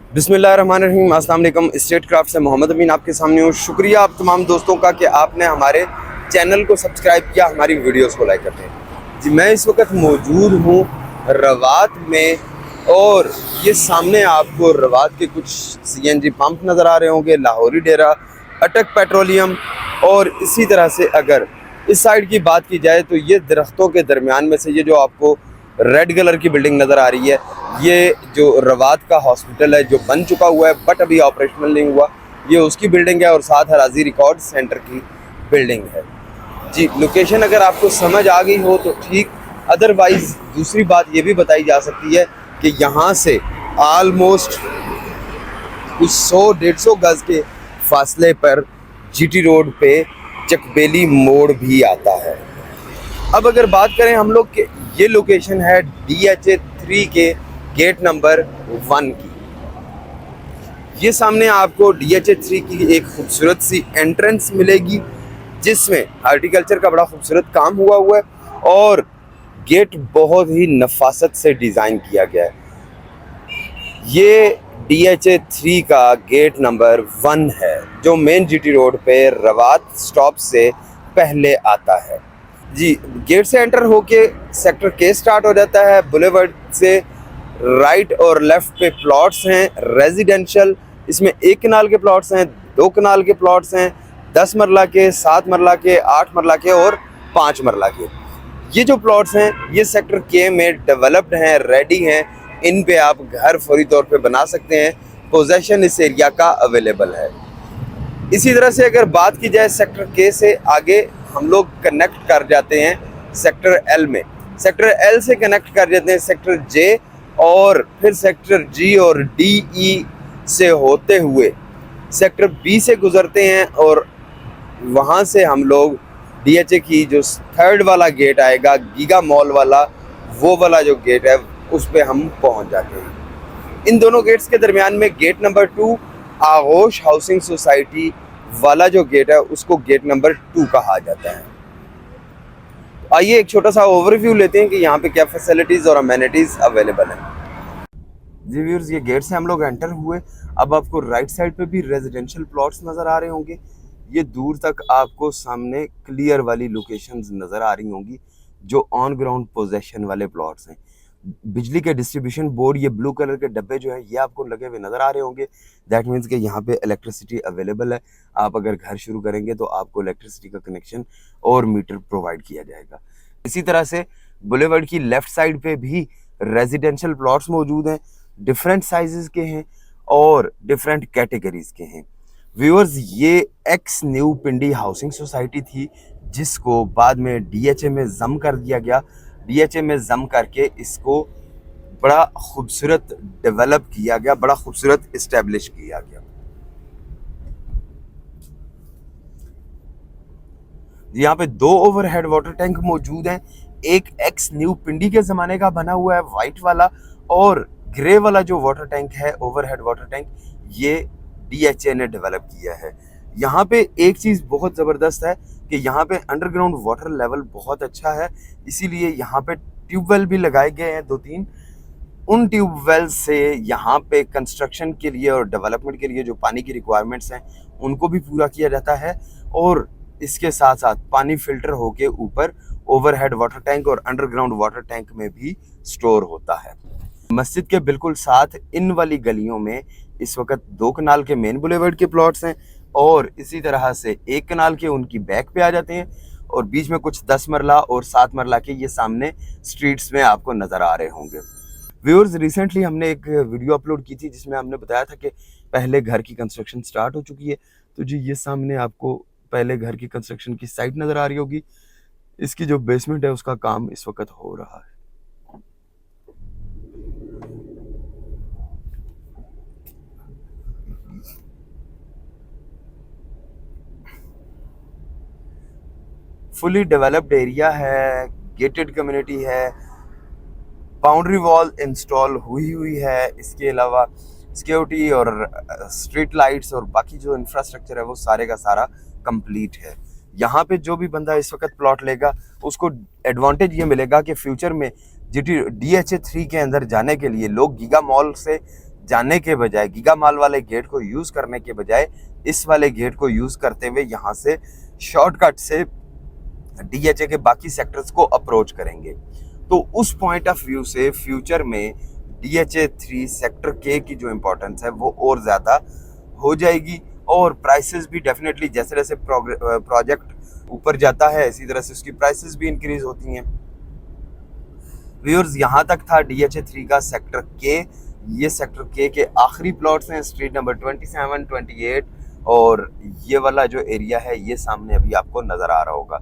बिस्मिल्लाहिर्रहमानिर्रहीम। अस्सलाम वालेकुम। स्टेट क्राफ्ट से मोहम्मद अमीन आपके सामने हूँ। शुक्रिया आप तमाम दोस्तों का कि आपने हमारे चैनल को सब्सक्राइब किया, हमारी वीडियोस को लाइक करते हैं। जी, मैं इस वक्त मौजूद हूँ रवात में और ये सामने आपको रवात के कुछ CNG पंप नज़र आ रहे होंगे, लाहौरी डेरा, अटक पेट्रोलियम। और इसी तरह से अगर इस साइड की बात की जाए तो ये दरख्तों के दरमियान में से ये जो आपको रेड कलर की बिल्डिंग नज़र आ रही है, ये जो रवात का हॉस्पिटल है जो बन चुका हुआ है बट अभी ऑपरेशनल नहीं हुआ, ये उसकी बिल्डिंग है और साथ हराजी रिकॉर्ड सेंटर की बिल्डिंग है। जी, लोकेशन अगर आपको समझ आ गई हो तो ठीक, अदरवाइज़ दूसरी बात ये भी बताई जा सकती है कि यहाँ से आलमोस्ट कुछ 100-150 गज के फासले पर GT रोड पे चकबेली मोड़ भी आता है। अब अगर बात करें हम लोग के, ये लोकेशन है DHA 3 के गेट नंबर 1 की। ये सामने आपको DHA 3 की एक खूबसूरत सी एंट्रेंस मिलेगी जिसमें हॉर्टिकल्चर का बड़ा खूबसूरत काम हुआ है और गेट बहुत ही नफासत से डिज़ाइन किया गया है। ये DHA 3 का गेट नंबर 1 है जो मेन GT रोड पे रवात स्टॉप से पहले आता है। जी, गेट से एंटर होके सेक्टर K स्टार्ट हो जाता है। बुलेवर्ड से राइट और लेफ्ट पे प्लॉट्स हैं रेजिडेंशियल। इसमें 1 कनाल के प्लॉट्स हैं, 2 कनाल के प्लॉट्स हैं, 10 मरला के, 7 मरला के, 8 मरला के और 5 मरला के। ये जो प्लॉट्स हैं ये सेक्टर K में डेवलप्ड हैं, रेडी हैं। इन पे आप घर फौरी तौर पे बना सकते हैं। पोजेशन इस एरिया का अवेलेबल है। इसी तरह से अगर बात की जाए सेक्टर K से आगे हम लोग कनेक्ट कर जाते हैं सेक्टर L में। सेक्टर L से कनेक्ट कर जाते हैं सेक्टर J और फिर सेक्टर G और D, E से होते हुए सेक्टर B से गुजरते हैं और वहाँ से हम लोग DHA की जो 3rd वाला गेट आएगा, गीगा मॉल वाला, वो वाला जो गेट है उस पे हम पहुँच जाते हैं। इन दोनों गेट्स के दरमियान में गेट नंबर 2 आगोश हाउसिंग सोसाइटी वाला जो गेट है उसको गेट नंबर 2 कहा जाता है। आइए एक छोटा सा ओवरव्यू लेते हैं कि यहाँ पे क्या फैसिलिटीज़ और अमेनिटीज़ अवेलेबल हैं। जी व्यूअर्स, ये गेट से हम लोग एंटर हुए। अब आपको राइट साइड पे भी रेजिडेंशियल प्लॉट्स नज़र आ रहे होंगे। ये दूर तक आपको सामने क्लियर वाली लोकेशंस नज़र आ रही होंगी जो ऑन ग्राउंड पोजेशन वाले प्लॉट्स हैं। बिजली के डिस्ट्रीब्यूशन बोर्ड, ये ब्लू कलर के डब्बे जो हैं ये आपको लगे हुए नज़र आ रहे होंगे। दैट मीन्स कि यहाँ पे इलेक्ट्रिसिटी अवेलेबल है। आप अगर घर शुरू करेंगे तो आपको इलेक्ट्रिसिटी का कनेक्शन और मीटर प्रोवाइड किया जाएगा। इसी तरह से बुलेवर्ड की लेफ्ट साइड पे भी रेजिडेंशियल प्लॉट्स मौजूद हैं, डिफरेंट साइजेस के हैं और डिफरेंट कैटेगरीज के हैं। व्यूअर्स, ये एक्स न्यू पिंडी हाउसिंग सोसाइटी थी जिसको बाद में DHA में जम कर दिया गया। DHA में जम करके इसको बड़ा खूबसूरत डेवलप किया गया, बड़ा खूबसूरत इस्टेब्लिश किया गया। यहाँ पे 2 ओवरहेड वाटर टैंक मौजूद हैं। एक एक्स न्यू पिंडी के ज़माने का बना हुआ है वाइट वाला, और ग्रे वाला जो वाटर टैंक है ओवरहेड वाटर टैंक, ये DHA ने डेवलप किया है। यहाँ पे एक चीज़ बहुत ज़बरदस्त है कि यहाँ पे अंडरग्राउंड वाटर लेवल बहुत अच्छा है, इसीलिए यहाँ पे ट्यूबवेल भी लगाए गए हैं 2-3। उन ट्यूबवेल से यहाँ पे कंस्ट्रक्शन के लिए और डेवलपमेंट के लिए जो पानी की रिक्वायरमेंट्स हैं उनको भी पूरा किया जाता है, और इसके साथ साथ पानी फिल्टर होके ऊपर ओवरहेड वाटर टैंक और अंडरग्राउंड वाटर टैंक में भी स्टोर होता है। मस्जिद के बिल्कुल साथ इन वाली गलियों में इस वक्त 2 कनाल के मेन बुलेवर्ड के प्लॉट्स हैं और इसी तरह से 1 कनाल के उनकी बैक पे आ जाते हैं, और बीच में कुछ 10 मरला और 7 मरला के ये सामने स्ट्रीट्स में आपको नज़र आ रहे होंगे। व्यूअर्स, रिसेंटली हमने एक वीडियो अपलोड की थी जिसमें हमने बताया था कि पहले घर की कंस्ट्रक्शन स्टार्ट हो चुकी है। तो जी, ये सामने आपको पहले घर की कंस्ट्रक्शन की साइट नज़र आ रही होगी। इसकी जो बेसमेंट है उसका काम इस वक्त हो रहा है। फुली डेवलप्ड एरिया है, गेटेड कम्युनिटी है, बाउंड्री वॉल इंस्टॉल हुई है। इसके अलावा सिक्योरिटी और स्ट्रीट लाइट्स और बाकी जो इंफ्रास्ट्रक्चर है वो सारे का सारा कंप्लीट है। यहाँ पे जो भी बंदा इस वक्त प्लॉट लेगा उसको एडवांटेज ये मिलेगा कि फ्यूचर में DHA 3 के अंदर जाने के लिए लोग गीगा मॉल से जाने के बजाय, गीगा माल वाले गेट को यूज करने के बजाय इस वाले गेट को यूज करते हुए यहाँ से शॉर्टकट से DHA के बाकी सेक्टर्स को अप्रोच करेंगे। तो उस पॉइंट ऑफ व्यू से फ्यूचर में DHA 3 सेक्टर के की जो इम्पोर्टेंस है वो और ज़्यादा हो जाएगी और प्राइसेस भी डेफिनेटली जैसे जैसे प्रोजेक्ट ऊपर जाता है इसी तरह से उसकी प्राइसेस भी इंक्रीज होती हैं। व्यूअर्स, यहाँ तक था DHA 3 का सेक्टर के। ये सेक्टर के आखिरी प्लॉट्स हैं, स्ट्रीट नंबर 27, 28 और ये वाला जो एरिया है ये सामने अभी आपको नज़र आ रहा होगा।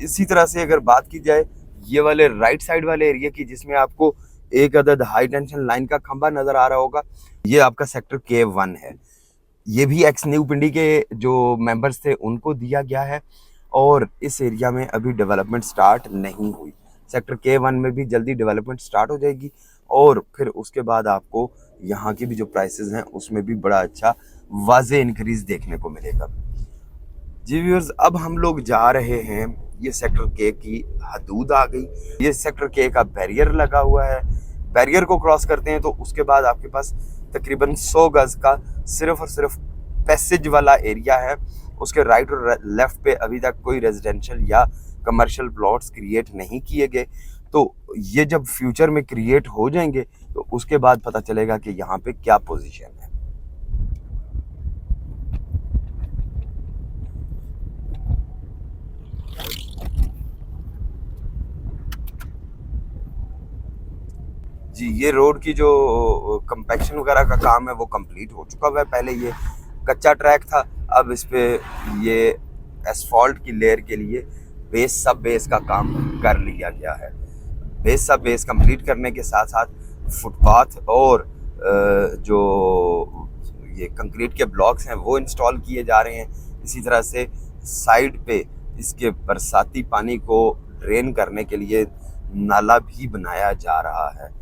इसी तरह से अगर बात की जाए ये वाले राइट साइड वाले एरिया की, जिसमें आपको एक अदद हाई टेंशन लाइन का खंभा नज़र आ रहा होगा, ये आपका सेक्टर K1 है। ये भी एक्स न्यू पिंडी के जो मेंबर्स थे उनको दिया गया है और इस एरिया में अभी डेवलपमेंट स्टार्ट नहीं हुई। सेक्टर K1 में भी जल्दी डेवलपमेंट स्टार्ट हो जाएगी और फिर उसके बाद आपको यहाँ की भी जो प्राइसेस हैं उसमें भी बड़ा अच्छा वाज़े इंक्रीज देखने को मिलेगा। जी व्यूअर्स, अब हम लोग जा रहे हैं, ये सेक्टर के की हदूद आ गई। ये सेक्टर के का बैरियर लगा हुआ है। बैरियर को क्रॉस करते हैं तो उसके बाद आपके पास तकरीबन 100 गज का सिर्फ और सिर्फ पैसेज वाला एरिया है। उसके राइट और लेफ्ट पे अभी तक कोई रेजिडेंशियल या कमर्शियल प्लॉट्स क्रिएट नहीं किए गए। तो ये जब फ्यूचर में क्रिएट हो जाएंगे तो उसके बाद पता चलेगा कि यहाँ पे क्या पोजीशन है। जी, ये रोड की जो कंपैक्शन वगैरह का काम है वो कंप्लीट हो चुका हुआ है। पहले ये कच्चा ट्रैक था, अब इस पे ये एसफॉल्ट की लेयर के लिए बेस सब बेस का काम कर लिया गया है। बेस सब बेस कंप्लीट करने के साथ साथ फुटपाथ और जो ये कंक्रीट के ब्लॉक्स हैं वो इंस्टॉल किए जा रहे हैं। इसी तरह से साइड पे इसके बरसाती पानी को ड्रेन करने के लिए नाला भी बनाया जा रहा है।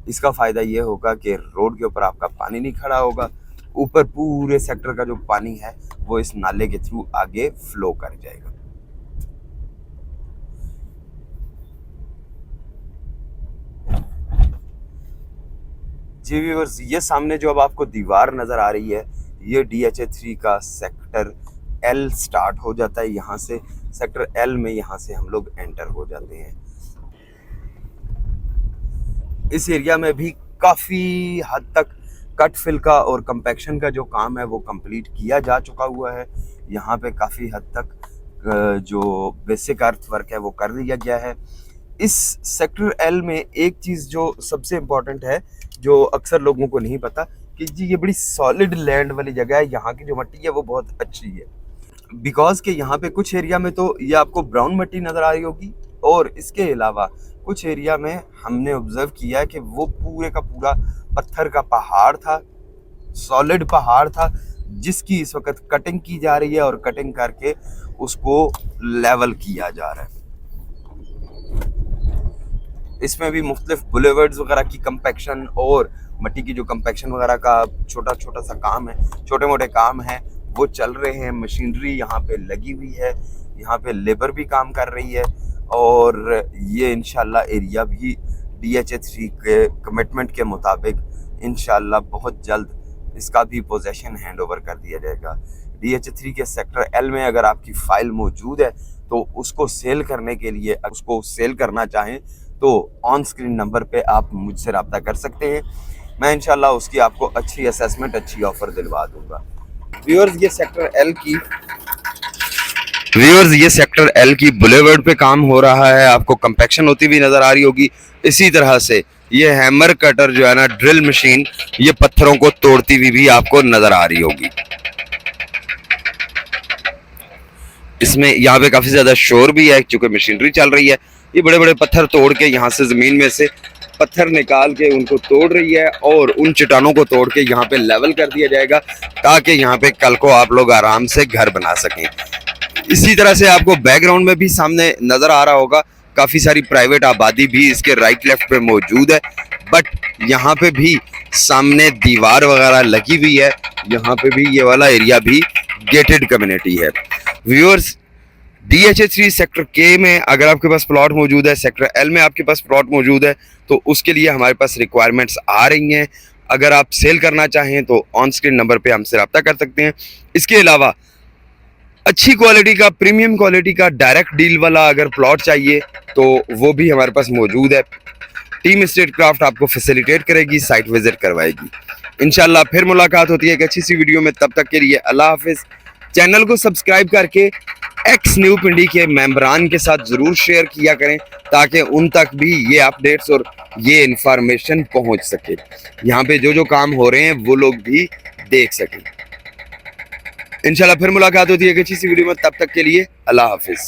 इसका फ़ायदा ये होगा कि रोड के ऊपर आपका पानी नहीं खड़ा होगा, ऊपर पूरे सेक्टर का जो पानी है वो इस नाले के थ्रू आगे फ्लो कर जाएगा। जी व्यूअर्स, ये सामने जो अब आपको दीवार नज़र आ रही है ये DHA 3 का सेक्टर L स्टार्ट हो जाता है। यहाँ से सेक्टर L में यहाँ से हम लोग एंटर हो जाते हैं। इस एरिया में भी काफ़ी हद तक कट फिल का और कंपैक्शन का जो काम है वो कंप्लीट किया जा चुका हुआ है। यहाँ पे काफ़ी हद तक जो बेसिक अर्थ वर्क है वो कर दिया गया है। इस सेक्टर L में एक चीज़ जो सबसे इम्पोर्टेंट है जो अक्सर लोगों को नहीं पता कि जी ये बड़ी सॉलिड लैंड वाली जगह है। यहाँ की जो मिट्टी है वो बहुत अच्छी है, बिकॉज के यहाँ पे कुछ एरिया में तो ये आपको ब्राउन मिट्टी नज़र आ रही होगी और इसके अलावा कुछ एरिया में हमने ऑब्जर्व किया है कि वो पूरे का पूरा पत्थर का पहाड़ था, सॉलिड पहाड़ था, जिसकी इस वक्त कटिंग की जा रही है और कटिंग करके उसको लेवल किया जा रहा है। इसमें भी मुख्तलिफ बुलेवर्ड्स वगैरह की कंपैक्शन और मिट्टी की जो कंपैक्शन वगैरह का छोटा छोटा सा काम है, छोटे मोटे काम हैं वो चल रहे हैं। मशीनरी यहाँ पे लगी हुई है, यहाँ पे लेबर भी काम कर रही है और ये इंशाल्लाह एरिया भी DHA 3 के कमिटमेंट के मुताबिक इंशाल्लाह बहुत जल्द इसका भी पोजेशन हैंड ओवर कर दिया जाएगा। DHA 3 के सेक्टर L में अगर आपकी फ़ाइल मौजूद है तो उसको सेल करने के लिए, उसको सेल करना चाहें तो ऑन स्क्रीन नंबर पे आप मुझसे रब्ता कर सकते हैं। मैं इंशाल्लाह उसकी आपको अच्छी असेसमेंट, अच्छी ऑफ़र दिलवा दूँगा। व्यूअर्स, ये सेक्टर L की बुलेवर्ड पे काम हो रहा है। आपको कंपैक्शन होती हुई नज़र आ रही होगी। इसी तरह से ये हैमर कटर जो है ना, ड्रिल मशीन, ये पत्थरों को तोड़ती हुई भी आपको नज़र आ रही होगी। इसमें यहाँ पे काफ़ी ज़्यादा शोर भी है क्योंकि मशीनरी चल रही है। ये बड़े बड़े पत्थर तोड़ के यहाँ से ज़मीन में से पत्थर निकाल के उनको तोड़ रही है और उन चट्टानों को तोड़ के यहाँ पे लेवल कर दिया जाएगा ताकि यहाँ पे कल को आप लोग आराम से घर बना सकें। इसी तरह से आपको बैकग्राउंड में भी सामने नज़र आ रहा होगा काफ़ी सारी प्राइवेट आबादी भी इसके राइट लेफ्ट पे मौजूद है, बट यहाँ पे भी सामने दीवार वगैरह लगी हुई है। यहाँ पे भी ये वाला एरिया भी गेटेड कम्युनिटी है। व्यूअर्स, DHA 3 सेक्टर K में अगर आपके पास प्लॉट मौजूद है, सेक्टर L में आपके पास प्लॉट मौजूद है, तो उसके लिए हमारे पास रिक्वायरमेंट्स आ रही हैं। अगर आप सेल करना चाहें तो ऑन स्क्रीन नंबर पे हमसे रब्ता कर सकते हैं। इसके अलावा अच्छी क्वालिटी का, प्रीमियम क्वालिटी का डायरेक्ट डील वाला अगर प्लॉट चाहिए तो वो भी हमारे पास मौजूद है। टीम एस्टेट क्राफ्ट आपको फैसिलिटेट करेगी, साइट विजिट करवाएगी। इंशाल्लाह फिर मुलाकात होती है एक अच्छी सी वीडियो में। तब तक के लिए अल्लाह हाफिज। चैनल को सब्सक्राइब करके एक्स न्यू पिंडी के मेंबरान के साथ ज़रूर शेयर किया करें ताकि उन तक भी ये अपडेट्स और ये इंफॉर्मेशन पहुंच सके। यहाँ पे जो जो काम हो रहे हैं वो लोग भी देख सकें। इंशाल्लाह फिर मुलाकात होती है एक अच्छी सी वीडियो में। तब तक के लिए अल्लाह हाफिज।